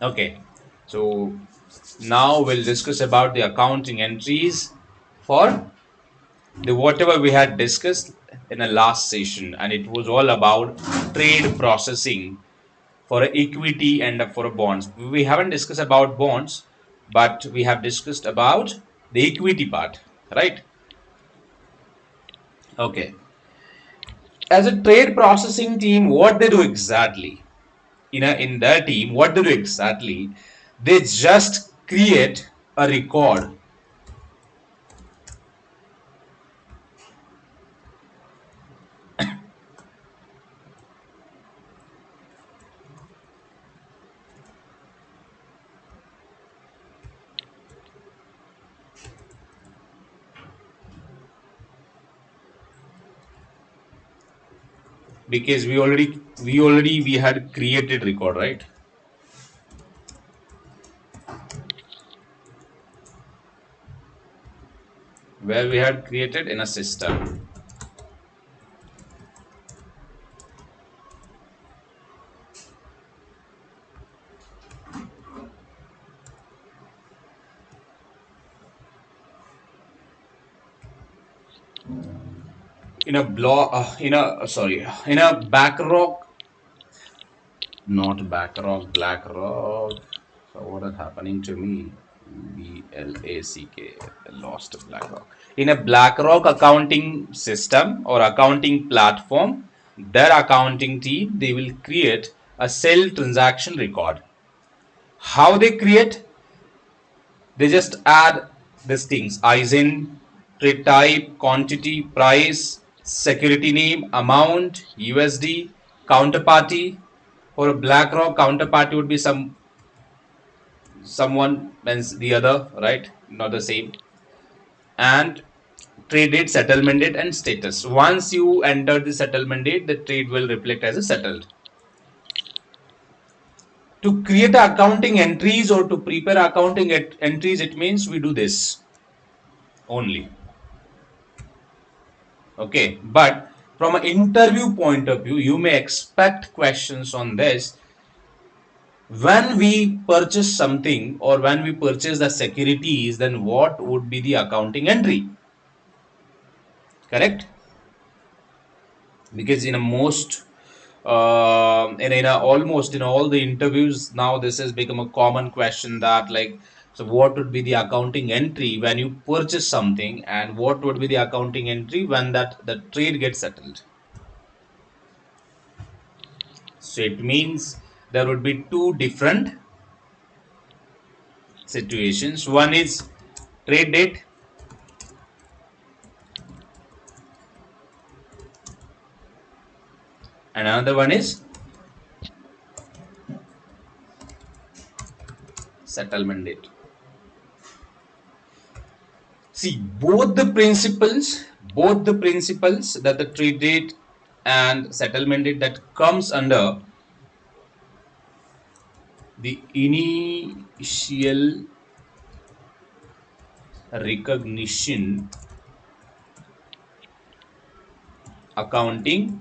Okay, so now we'll discuss about the accounting entries for the whatever we had discussed in the last session, and it was all about trade processing for a equity and for a bonds. We haven't discussed about bonds, but we have discussed about the equity part, right? Okay. As a trade processing team, what they do exactly? In their team, what they do exactly? They just create a record because we had created record, right? Where we had created in a system. In a block in a sorry in a backrock, not backrock, blackrock. So what is happening to me? BLACK, lost BlackRock. In a BlackRock accounting system or accounting platform, their accounting team, they will create a sell transaction record. How they create? They just add these things: ISIN, trade type, quantity, price, security name, amount, USD, counterparty. For a BlackRock, counterparty would be someone means the other, right? Not the same. And trade date, settlement date, and status. Once you enter the settlement date, the trade will reflect as a settled. To create accounting entries or to prepare accounting entries, it means we do this only. Okay, but from an interview point of view, you may expect questions on this. When we purchase something or when we purchase the securities, then what would be the accounting entry? Correct? Because in a most in a almost in all the interviews now, this has become a common question that, like, so what would be the accounting entry when you purchase something, and what would be the accounting entry when that the trade gets settled? So it means there would be two different situations. One is trade date, and another one is settlement date. See, both the principles, that the trade date and settlement date, that comes under the initial recognition accounting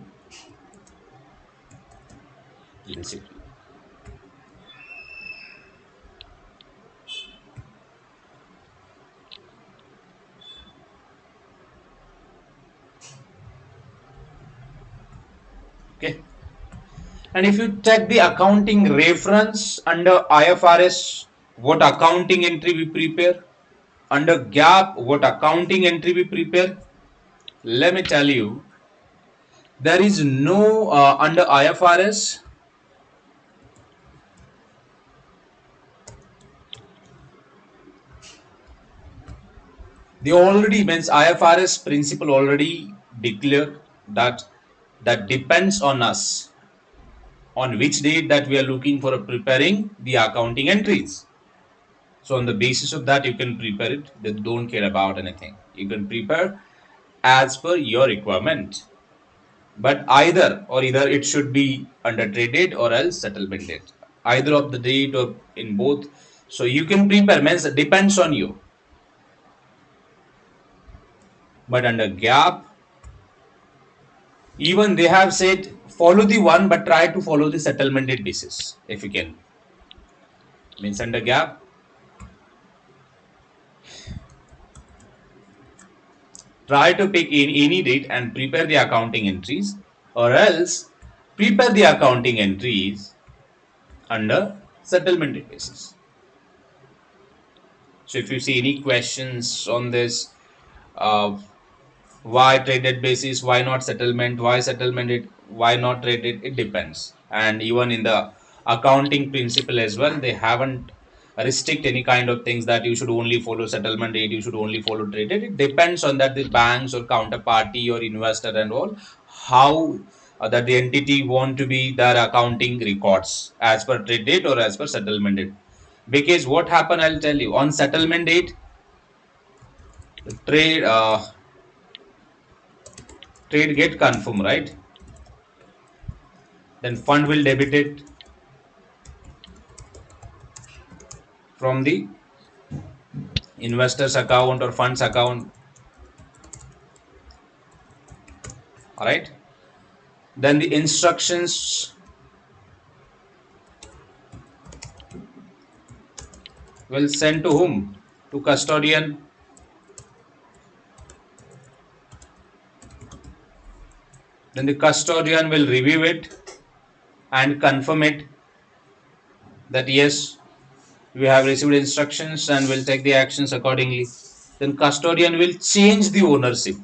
principle. Okay. And if you check the accounting reference under IFRS, what accounting entry we prepare? Under GAAP, what accounting entry we prepare? Let me tell you, there is no under IFRS. They already means IFRS principle already declared that depends on us on which date that we are looking for preparing the accounting entries. So on the basis of that, you can prepare it. They don't care about anything. You can prepare as per your requirement. But either it should be under trade date or else settlement date. Either of the date or in both. So you can prepare, means it depends on you. But under GAAP, even they have said follow the one, but try to follow the settlement date basis if you can. means under gap, try to pick in any date and prepare the accounting entries, or else prepare the accounting entries under settlement date basis. So if you see any questions on this, uh, why traded basis, why not settlement, why settlement it, why not traded, it depends. And even in the accounting principle as well, they haven't restrict any kind of things that you should only follow settlement date, you should only follow traded. It depends on that the banks or counterparty or investor and all, how that the entity want to be their accounting records as per trade date or as per settlement date. Because what happened, I'll tell you, on settlement date, trade trade get confirmed, right? Then fund will debit it from the investor's account or fund's account. All right. Then the instructions will send to whom? To custodian. Then the custodian will review it and confirm it that yes, we have received instructions and will take the actions accordingly. Then custodian will change the ownership.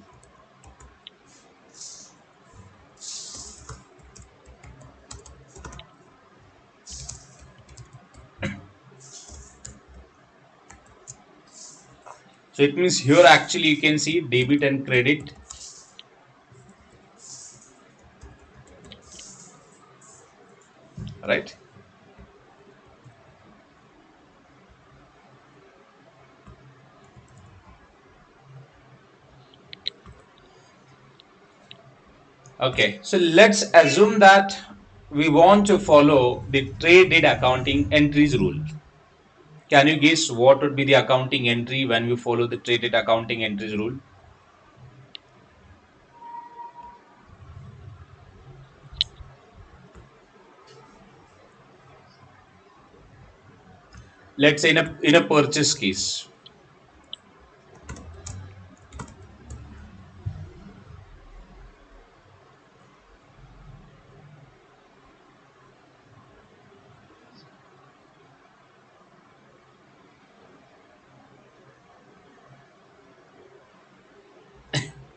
So it means here actually you can see debit and credit, right? Okay, so let's assume that we want to follow the trade date accounting entries rule. Can you guess what would be the accounting entry when we follow the trade date accounting entries rule? Let's say in a purchase case.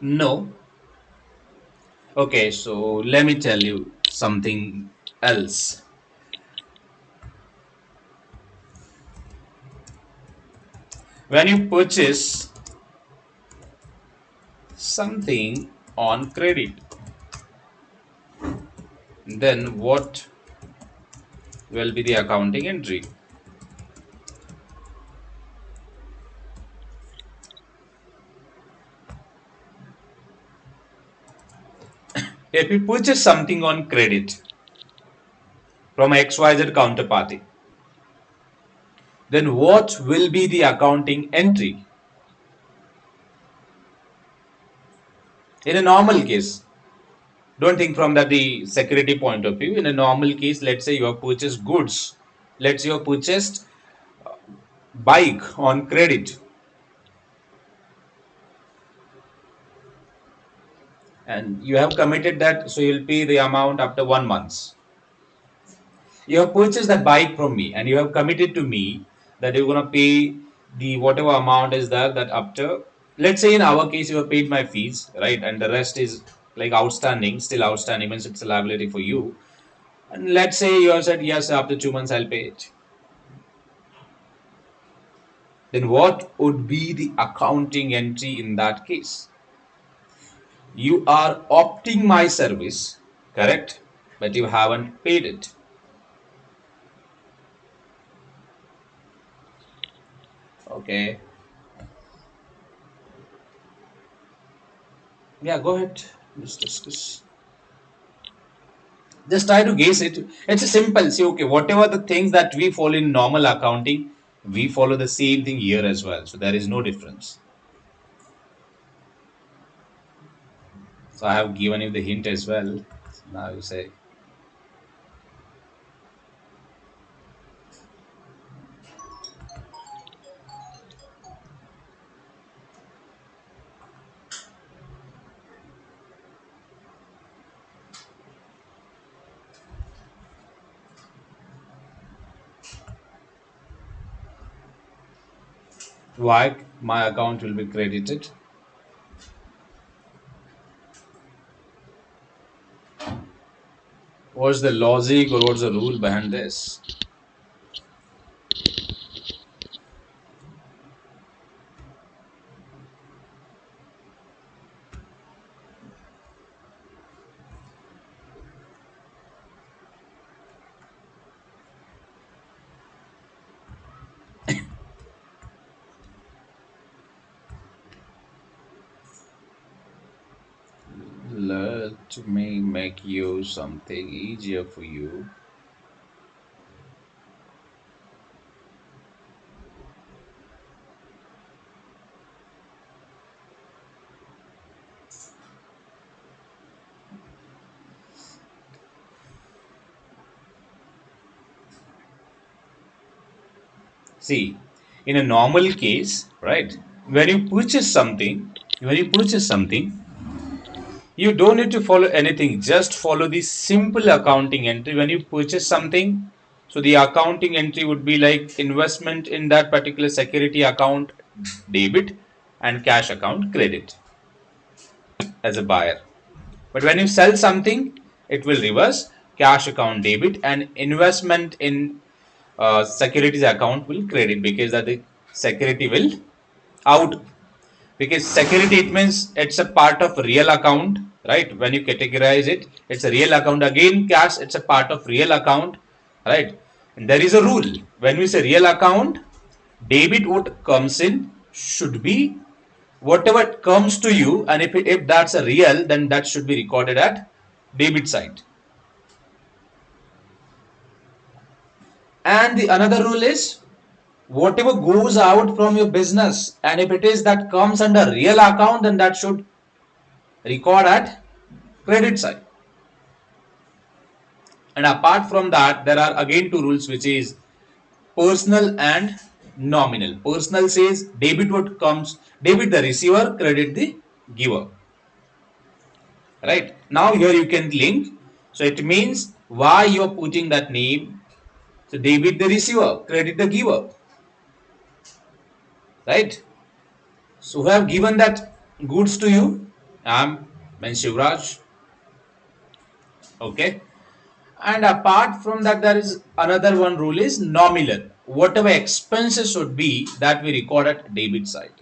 No. Okay, so let me tell you something else. When you purchase something on credit, then what will be the accounting entry? If you purchase something on credit from XYZ counterparty, then what will be the accounting entry? In a normal case, don't think from that the security point of view. In a normal case, let's say you have purchased goods. Let's say you have purchased bike on credit and you have committed that, so you'll pay the amount after 1 month. You have purchased that bike from me and you have committed to me that you're gonna pay the whatever amount is there that after, let's say in our case you have paid my fees, right? And the rest is like outstanding, still outstanding, means it's a liability for you. And let's say you have said yes, after 2 months I'll pay it. Then what would be the accounting entry in that case? You are opting my service, correct? But you haven't paid it. Okay. Yeah, go ahead. Let's discuss. Just try to guess it. It's a simple. See, okay, whatever the things that we follow in normal accounting, we follow the same thing here as well. So there is no difference. So I have given you the hint as well. So now you say, Why my account will be credited? What's the logic or what's the rule behind this? Let me make you something easier for you. See, in a normal case, right? When you purchase something, when you purchase something, you don't need to follow anything. Just follow the simple accounting entry when you purchase something. So the accounting entry would be like investment in that particular security account debit and cash account credit as a buyer. But when you sell something, it will reverse cash account debit and investment in securities account will credit because that the security will out, because security it means it's a part of real account, right? When you categorize it, it's a real account. Again cash, it's a part of real account, right? And there is a rule. When we say real account, debit what comes in should be whatever comes to you, and if that's a real, then that should be recorded at debit side. And the another rule is whatever goes out from your business, and if it is that comes under real account, then that should record at credit side. And apart from that, there are again two rules, which is personal and nominal. Personal says debit what comes, debit the receiver, credit the giver. Right now, here you can link. So it means why you're putting that name. So debit the receiver, credit the giver. Right. So who have given that goods to you? I'm Shivraj. Okay. And apart from that, there is another one rule is nominal. Whatever expenses should be that we record at debit side,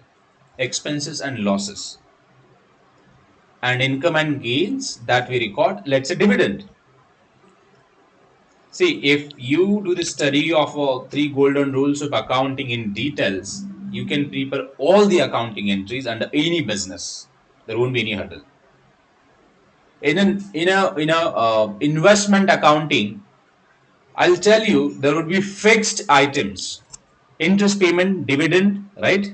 expenses and losses, and income and gains that we record. Let's say dividend. See, if you do the study of three golden rules of accounting in details, you can prepare all the accounting entries under any business. There won't be any hurdle. In a investment accounting, I'll tell you there would be fixed items, interest payment, dividend, right?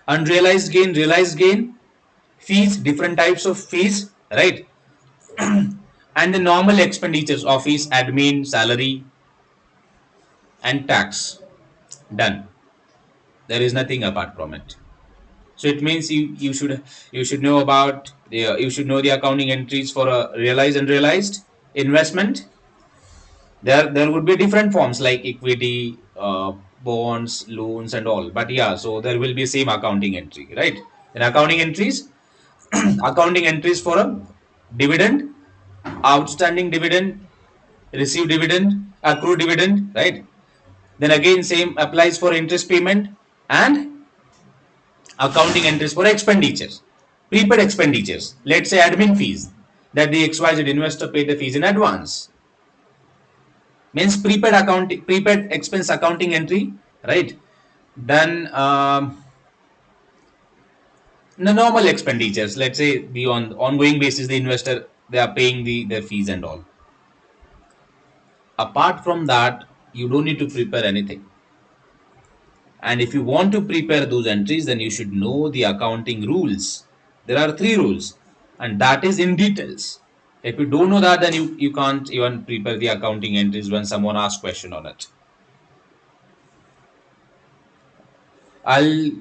Unrealized gain, realized gain, fees, different types of fees, right? And the normal expenditures, office, admin, salary, and tax. Done. There is nothing apart from it. So it means you should know about the you should know the accounting entries for a realized and realized investment. There would be different forms like equity, bonds, loans, and all. But yeah, so there will be same accounting entry, right? In accounting entries, accounting entries for a dividend, outstanding dividend, received dividend, accrued dividend, right? Then again, same applies for interest payment and accounting entries for expenditures, prepaid expenditures. Let's say admin fees that the XYZ investor paid the fees in advance, means prepaid account, prepaid expense accounting entry, right? Then the normal expenditures, let's say the on ongoing basis, the investor they are paying their fees and all. Apart from that, you don't need to prepare anything. And if you want to prepare those entries, then you should know the accounting rules. There are three rules, and that is in details. If you don't know that, then you can't even prepare the accounting entries when someone asks question on it. I'll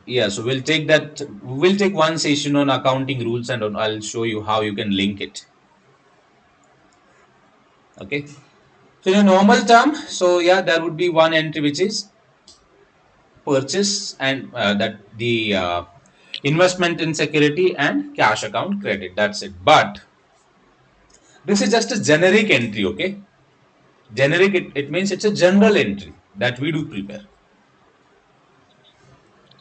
yeah, so we'll take that. We'll take one session on accounting rules, and I'll show you how you can link it. Okay. So in a normal term, so yeah, there would be one entry which is purchase and that the investment in security and cash account credit. That's it. But this is just a generic entry, okay? Generic, it means it's a general entry that we do prepare.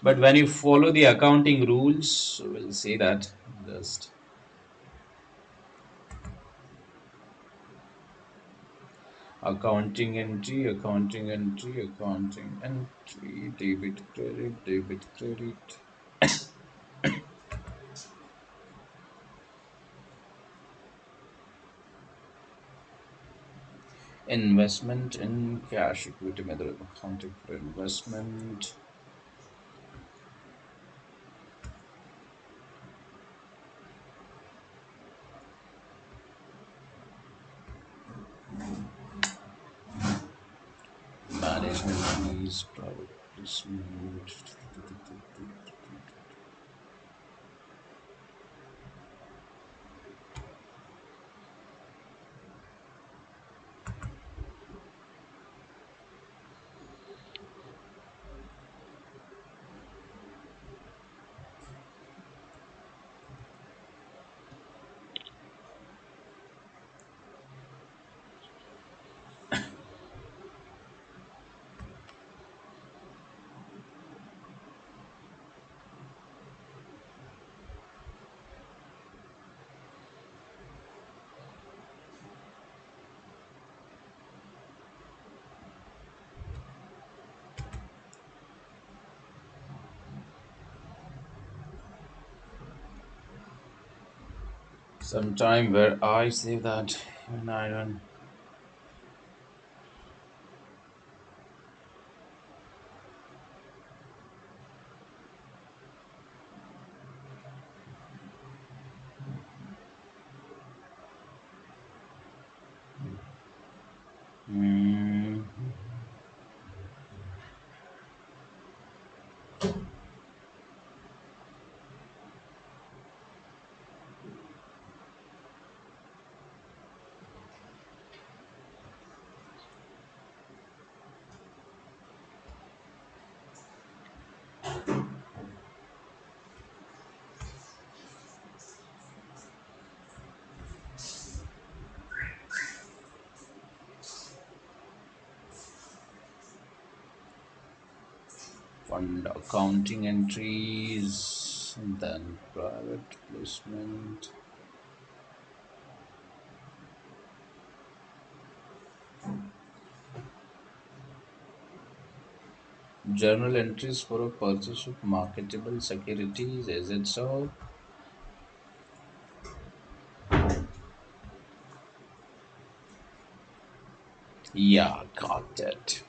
But when you follow the accounting rules, we'll say that just accounting entry, debit, credit. Investment in cash equity method of accounting for investment. Management fees, private placement. Sometime where I say that when I don't. Mm, fund accounting entries, and then private placement. Journal entries for a purchase of marketable securities. Is it so? Yeah, got it.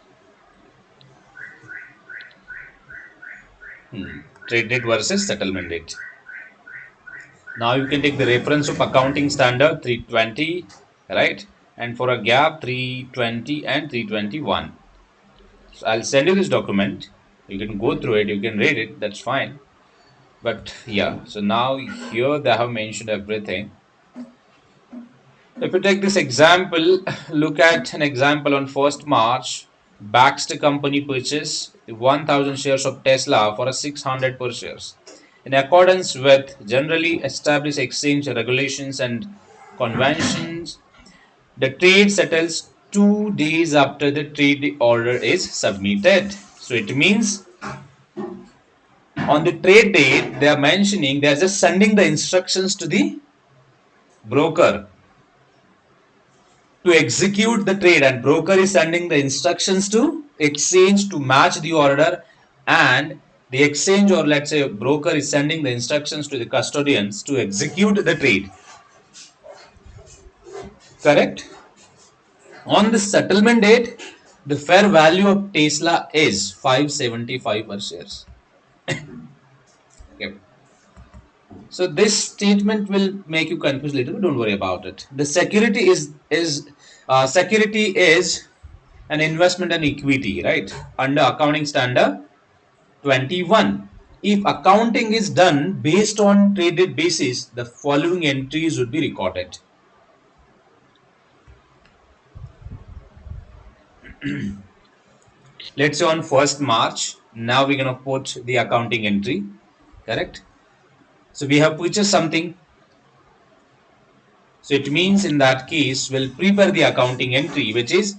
Trade date versus settlement date. Now you can take the reference of accounting standard 320, right? And for a gap 320 and 321. So I'll send you this document. You can go through it, you can read it, that's fine. But yeah, so now here they have mentioned everything. If you take this example, look at an example on 1st March. Baxter company purchased 1000 shares of Tesla for a 600 per shares. In accordance with generally established exchange regulations and conventions, the trade settles 2 days after the trade order is submitted. So it means on the trade date, they are mentioning they are just sending the instructions to the broker to execute the trade, and broker is sending the instructions to exchange to match the order, and the exchange, or let's say broker, is sending the instructions to the custodians to execute the trade. Correct? On the settlement date, the fair value of Tesla is 575 per shares. Okay. So this statement will make you confused later, but don't worry about it. The security is an investment and equity, right? Under accounting standard 21. If accounting is done based on traded basis, the following entries would be recorded. Let's say on 1st March, now we're going to put the accounting entry, correct? So we have purchased something. So it means in that case, we'll prepare the accounting entry, which is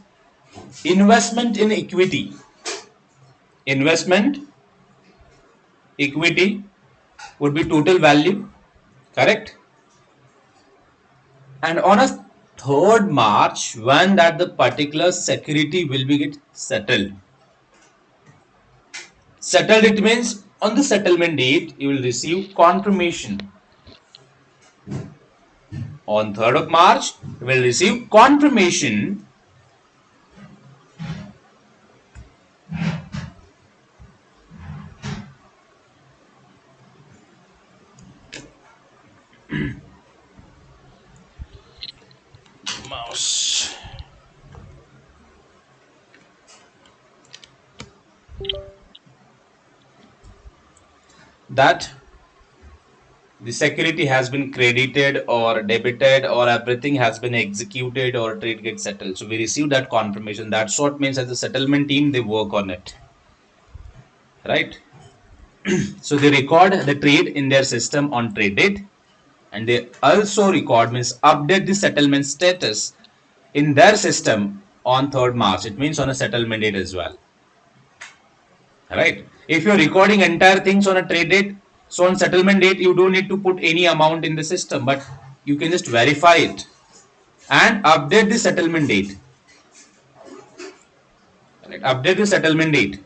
investment in equity. Investment, equity would be total value, correct? And on a 3rd March, when that the particular security will be get settled. Settled, it means on the settlement date, you will receive confirmation. On 3rd of March, you will receive confirmation mouse that the security has been credited or debited or everything has been executed or trade gets settled. So we receive that confirmation. That's what means as the settlement team, they work on it, right? So they record the trade in their system on trade date, and they also record means update the settlement status in their system on 3rd March. It means on a settlement date as well, right? If you're recording entire things on a trade date, so on settlement date, you don't need to put any amount in the system, but you can just verify it and update the settlement date. Right? Update the settlement date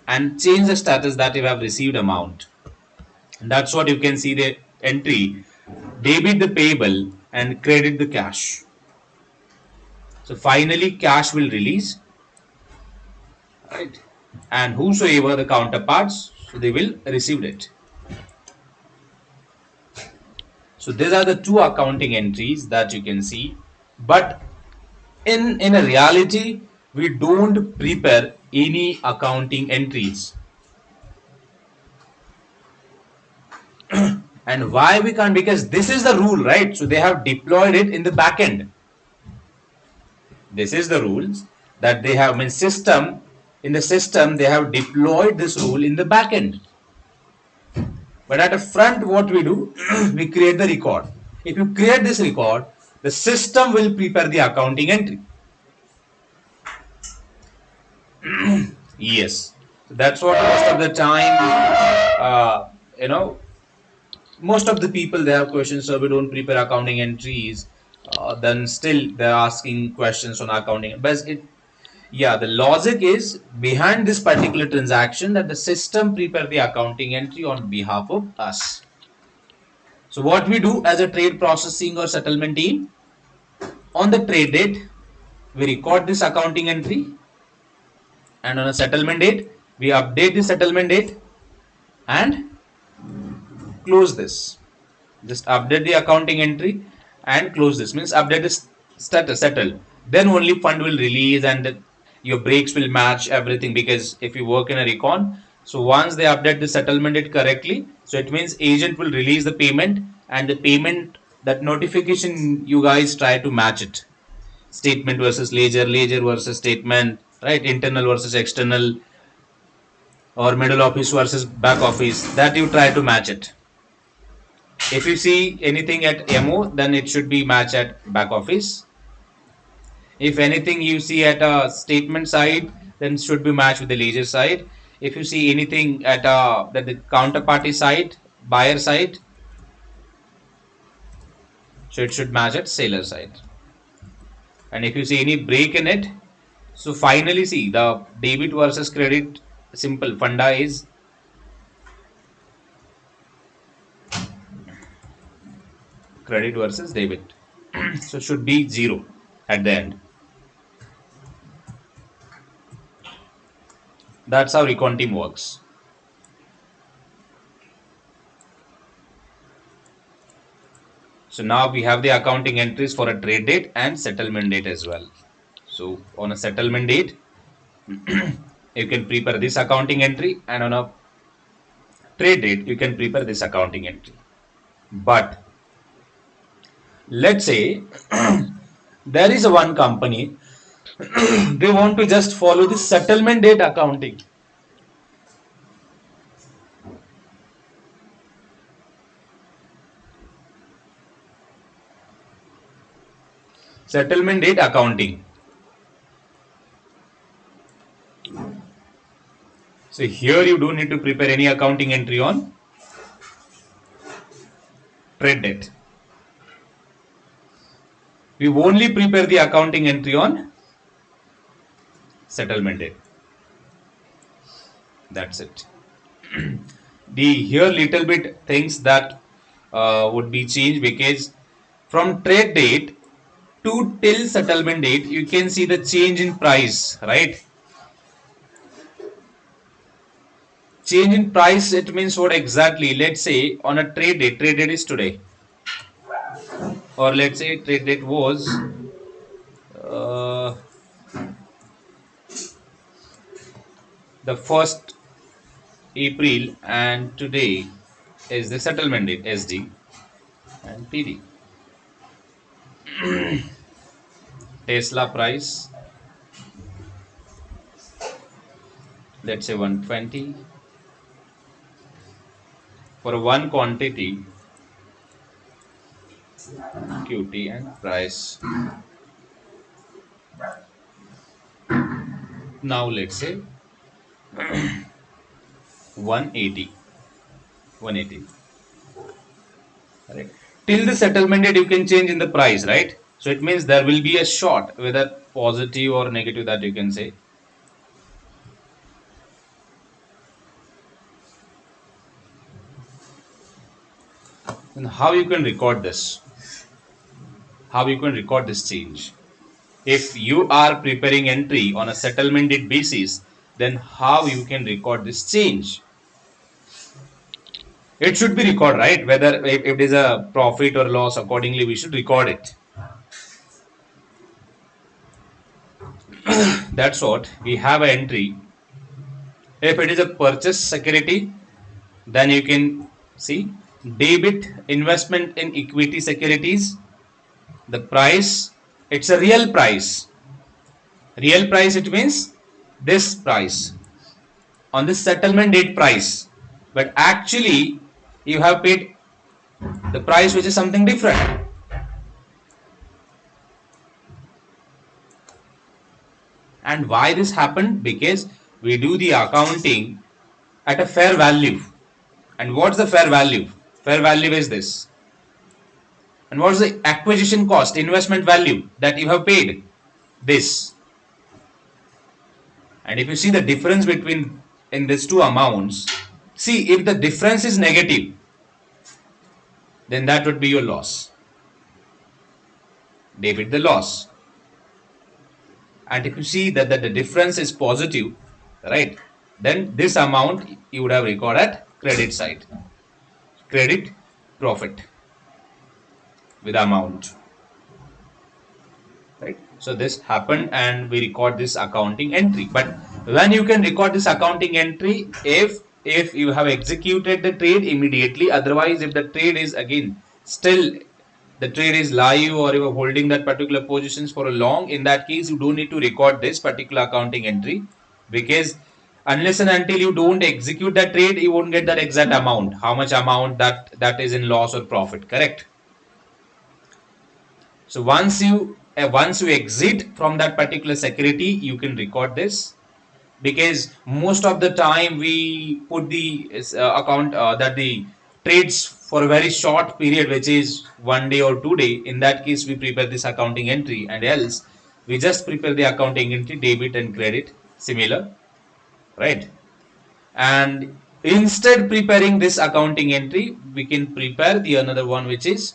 and change the status that you have received amount. And that's what you can see the entry, debit the payable and credit the cash. So finally cash will release, right? And whosoever the counterparts, so they will receive it. So these are the two accounting entries that you can see. But in a reality, we don't prepare any accounting entries. And why we can't? Because this is the rule, right? So they have deployed it in the back end. This is the rules that they have in system. In the system, they have deployed this rule in the back end. But at the front, what we do, we create the record. If you create this record, the system will prepare the accounting entry. Yes, so that's what most of the time, most of the people they have questions. So we don't prepare accounting entries. Then still they're asking questions on accounting. But the logic is behind this particular transaction that the system prepare the accounting entry on behalf of us. So what we do as a trade processing or settlement team, on the trade date, we record this accounting entry, and on a settlement date, we update the settlement date and close this. Just update the accounting entry and close this. Means update this status, settle. Then only fund will release and your breaks will match everything, because if you work in a recon, so once they update the settlement date correctly, so it means agent will release the payment, and the payment, that notification, you guys try to match it. Statement versus ledger, ledger versus statement, right? Internal versus external, or middle office versus back office, that you try to match it. If you see anything at MO, then it should be matched at back office. If anything you see at a statement side, then it should be matched with the ledger side. If you see anything at the counterparty side, buyer side, so it should match at seller side. And if you see any break in it, so finally see the debit versus credit, simple funda is credit versus debit. So should be 0 at the end. That's how recon team works. So now we have the accounting entries for a trade date and settlement date as well. So on a settlement date, you can prepare this accounting entry, and on a trade date, you can prepare this accounting entry. But let's say there is a one company They want to just follow the settlement date accounting. Settlement date accounting. So here you don't need to prepare any accounting entry on trade date. We only prepare the accounting entry on settlement date. That's it. The here little bit things that would be changed, because from trade date to till settlement date you can see the change in price, right? Change in price, it means what exactly? Let's say on a trade date is today, or let's say trade date was uh, the 1st April, and today is the settlement date, SD and TD. Tesla price, let's say 120 for one quantity, QT, and price. Now let's say 180, 180. Right. Till the settlement date, you can change in the price, right? So it means there will be a short, whether positive or negative, that you can say. And how you can record this? How you can record this change? If you are preparing entry on a settlement date basis, then how you can record this change? It should be recorded, right? Whether if it is a profit or loss, accordingly we should record it. That's what we have an entry. If it is a purchase security, then you can see debit investment in equity securities. The price, it's a real price. Real price, it means this price on the settlement date price. But actually, you have paid the price which is something different. And why this happened? Because we do the accounting at a fair value. And what's the fair value? Fair value is this. And what's the acquisition cost, investment value that you have paid? This. And if you see the difference between in these two amounts, see if the difference is negative, then that would be your loss. Debit the loss. And if you see that the difference is positive, right, then this amount you would have recorded at credit side. Credit profit with amount. Right. So this happened and we record this accounting entry. But when you can record this accounting entry, if you have executed the trade immediately, otherwise if the trade is again still the trade is live, or you are holding that particular positions for a long, in that case you don't need to record this particular accounting entry, because unless and until you don't execute that trade, you won't get that exact amount, how much amount that is in loss or profit, correct? So once you exit from that particular security, you can record this, because most of the time we put the account that the trades for a very short period, which is 1 day or 2 day. In that case, we prepare this accounting entry, and else we just prepare the accounting entry debit and credit similar, right? And instead preparing this accounting entry, we can prepare the another one, which is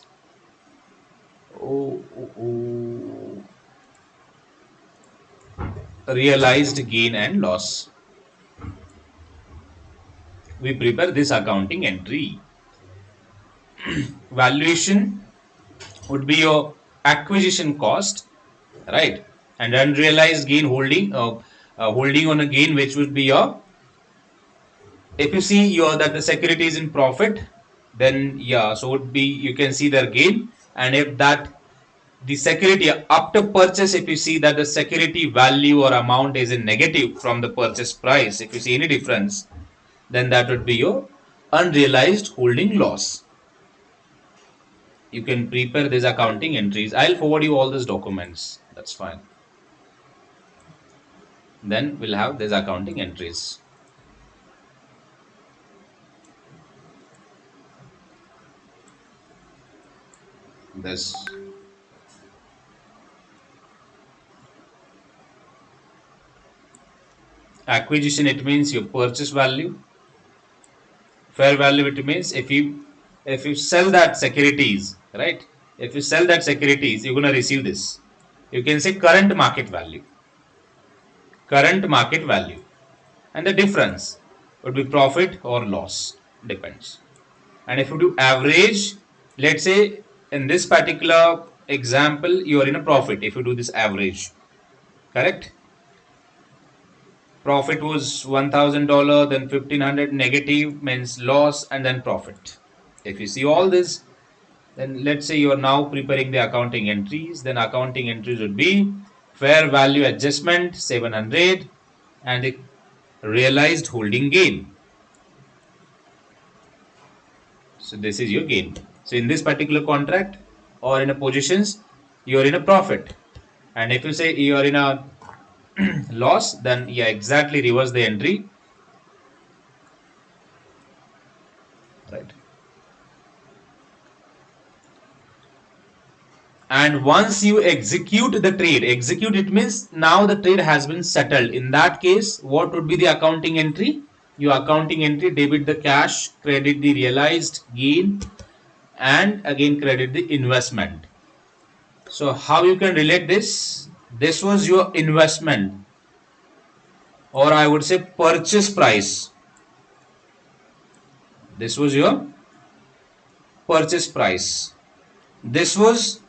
realized gain and loss. We prepare this accounting entry. Valuation would be your acquisition cost, right? And unrealized gain, holding on a gain, which would be your, if you see your that the security is in profit, then yeah, so would be, you can see their gain. And if that the security after purchase, if you see that the security value or amount is in negative from the purchase price, if you see any difference, then that would be your unrealized holding loss. You can prepare these accounting entries. I'll forward you all these documents. That's fine. Then we'll have these accounting entries. This acquisition, it means your purchase value. Fair value, it means if you sell that securities, right? If you sell that securities, you're gonna receive this. You can say current market value. Current market value. And the difference would be profit or loss. Depends. And if you do average, let's say in this particular example, you are in a profit if you do this average. Correct? Profit was $1,000, then 1,500 negative means loss, and then profit. If you see all this, then let's say you are now preparing the accounting entries. Then accounting entries would be fair value adjustment 700 and the realized holding gain. So this is your gain. So in this particular contract or in a positions, you are in a profit. And if you say you are in a loss, then yeah, exactly reverse the entry. Right. And once you execute the trade, execute it means now the trade has been settled. In that case, what would be the accounting entry? Your accounting entry, debit the cash, credit the realized gain, and again credit the investment. So how you can relate this? This was your investment, or I would say purchase price. This was your purchase price. This was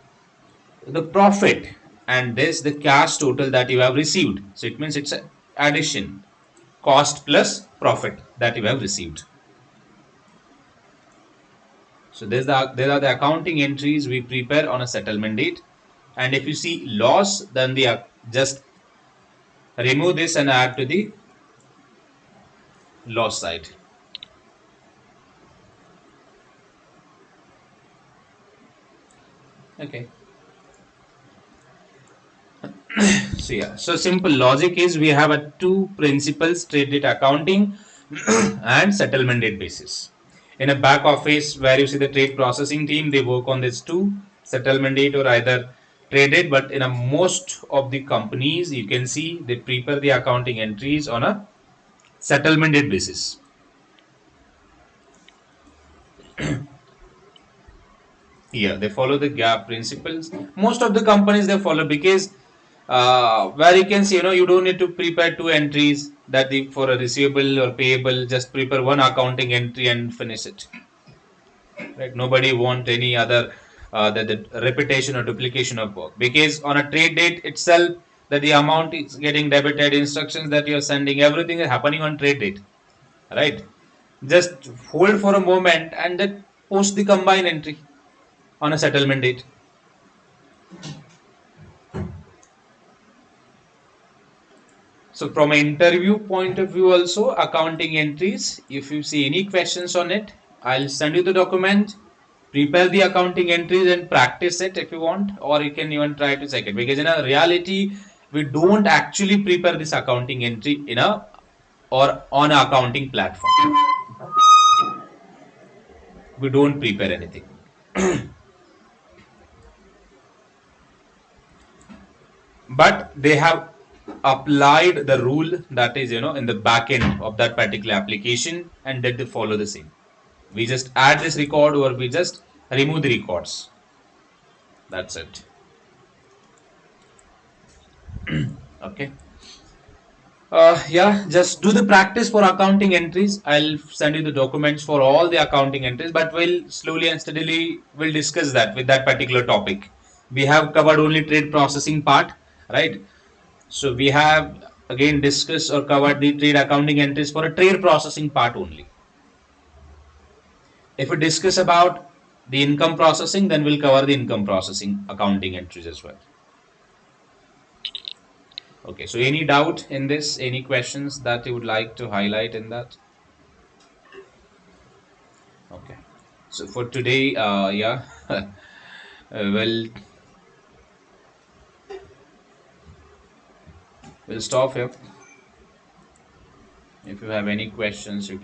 the profit, and this the cash total that you have received. So it means it's an addition, cost plus profit that you have received. So there are the accounting entries we prepare on a settlement date. And if you see loss, then the just remove this and add to the loss side. Okay. So yeah, so simple logic is we have a two principles: trade date accounting and settlement date basis. In a back office where you see the trade processing team, they work on this two, settlement date or either trade date. But in a most of the companies, you can see they prepare the accounting entries on a settlement date basis. Yeah, they follow the gap principles. Most of the companies they follow because where you can see, you don't need to prepare two entries that for a receivable or payable, just prepare one accounting entry and finish it. Right? Nobody want any other the repetition or duplication of work, because on a trade date itself, that the amount is getting debited, instructions that you're sending, everything is happening on trade date. Right? Just hold for a moment and then post the combined entry on a settlement date. So from an interview point of view also, accounting entries, if you see any questions on it, I'll send you the document, prepare the accounting entries and practice it if you want, or you can even try to check it, because in a reality, we don't actually prepare this accounting entry in a or on an accounting platform. We don't prepare anything. But they have applied the rule that is in the back end of that particular application, and that they follow the same. We just add this record or we just remove the records. That's it. Okay. Yeah, just do the practice for accounting entries. I'll send you the documents for all the accounting entries, but we'll slowly and steadily we'll discuss that with that particular topic. We have covered only trade processing part, right? So we have again discussed or covered the trade accounting entries for a trade processing part only. If we discuss about the income processing, then we'll cover the income processing accounting entries as well. Okay, so any doubt in this? Any questions that you would like to highlight in that? Okay. So for today, yeah, well, we'll stop here. If you have any questions, you can.